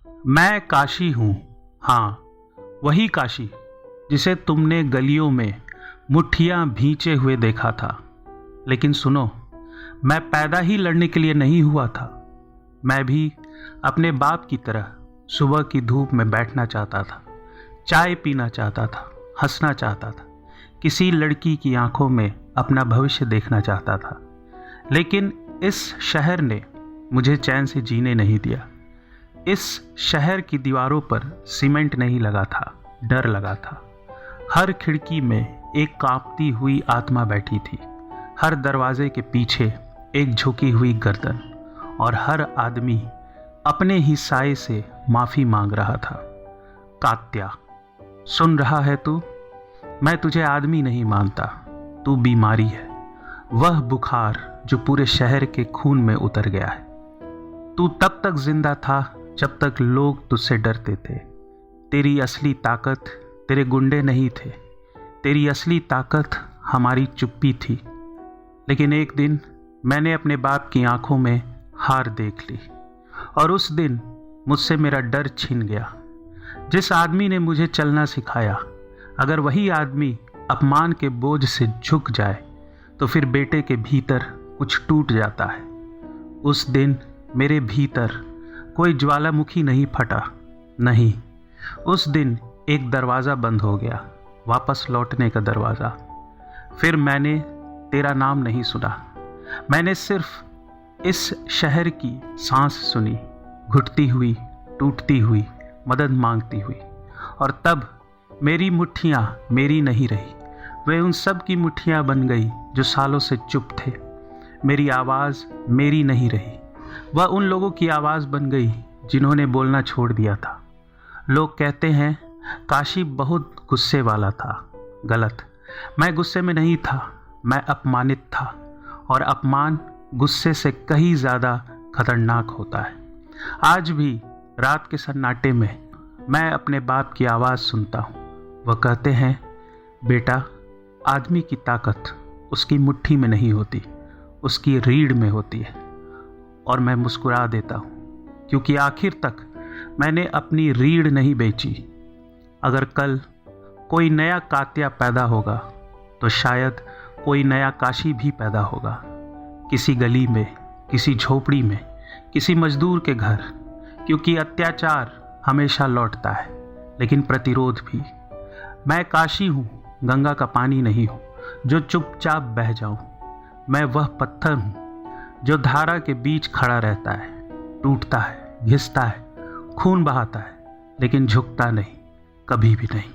मैं काशी हूँ, हाँ वही काशी जिसे तुमने गलियों में मुट्ठियाँ भींचे हुए देखा था। लेकिन सुनो, मैं पैदा ही लड़ने के लिए नहीं हुआ था। मैं भी अपने बाप की तरह सुबह की धूप में बैठना चाहता था, चाय पीना चाहता था, हंसना चाहता था, किसी लड़की की आंखों में अपना भविष्य देखना चाहता था। लेकिन इस शहर ने मुझे चैन से जीने नहीं दिया। इस शहर की दीवारों पर सीमेंट नहीं लगा था, डर लगा था। हर खिड़की में एक कांपती हुई आत्मा बैठी थी, हर दरवाजे के पीछे एक झुकी हुई गर्दन, और हर आदमी अपने ही साए से माफी मांग रहा था। कात्या, सुन रहा है तू? मैं तुझे आदमी नहीं मानता, तू बीमारी है, वह बुखार जो पूरे शहर के खून में उतर गया है। तू तब तक जिंदा था जब तक लोग तुझसे डरते थे। तेरी असली ताकत तेरे गुंडे नहीं थे, तेरी असली ताकत हमारी चुप्पी थी। लेकिन एक दिन मैंने अपने बाप की आंखों में हार देख ली, और उस दिन मुझसे मेरा डर छिन गया। जिस आदमी ने मुझे चलना सिखाया, अगर वही आदमी अपमान के बोझ से झुक जाए तो फिर बेटे के भीतर कुछ टूट जाता है। उस दिन मेरे भीतर कोई ज्वालामुखी नहीं फटा, नहीं, उस दिन एक दरवाज़ा बंद हो गया, वापस लौटने का दरवाज़ा। फिर मैंने तेरा नाम नहीं सुना, मैंने सिर्फ इस शहर की सांस सुनी, घुटती हुई, टूटती हुई, मदद मांगती हुई। और तब मेरी मुट्ठियाँ मेरी नहीं रही, वे उन सब की मुट्ठियाँ बन गई जो सालों से चुप थे। मेरी आवाज़ मेरी नहीं रही, वह उन लोगों की आवाज़ बन गई जिन्होंने बोलना छोड़ दिया था। लोग कहते हैं काशी बहुत गुस्से वाला था। गलत, मैं गुस्से में नहीं था, मैं अपमानित था, और अपमान गुस्से से कहीं ज़्यादा खतरनाक होता है। आज भी रात के सन्नाटे में मैं अपने बाप की आवाज़ सुनता हूँ। वह कहते हैं, बेटा, आदमी की ताकत उसकी मुट्ठी में नहीं होती, उसकी रीढ़ में होती है। और मैं मुस्कुरा देता हूँ, क्योंकि आखिर तक मैंने अपनी रीढ़ नहीं बेची। अगर कल कोई नया कात्या पैदा होगा तो शायद कोई नया काशी भी पैदा होगा, किसी गली में, किसी झोपड़ी में, किसी मजदूर के घर। क्योंकि अत्याचार हमेशा लौटता है, लेकिन प्रतिरोध भी। मैं काशी हूँ, गंगा का पानी नहीं हूँ जो चुपचाप बह जाऊँ। मैं वह पत्थर हूँ जो धारा के बीच खड़ा रहता है, टूटता है, घिसता है, खून बहाता है, लेकिन झुकता नहीं, कभी भी नहीं।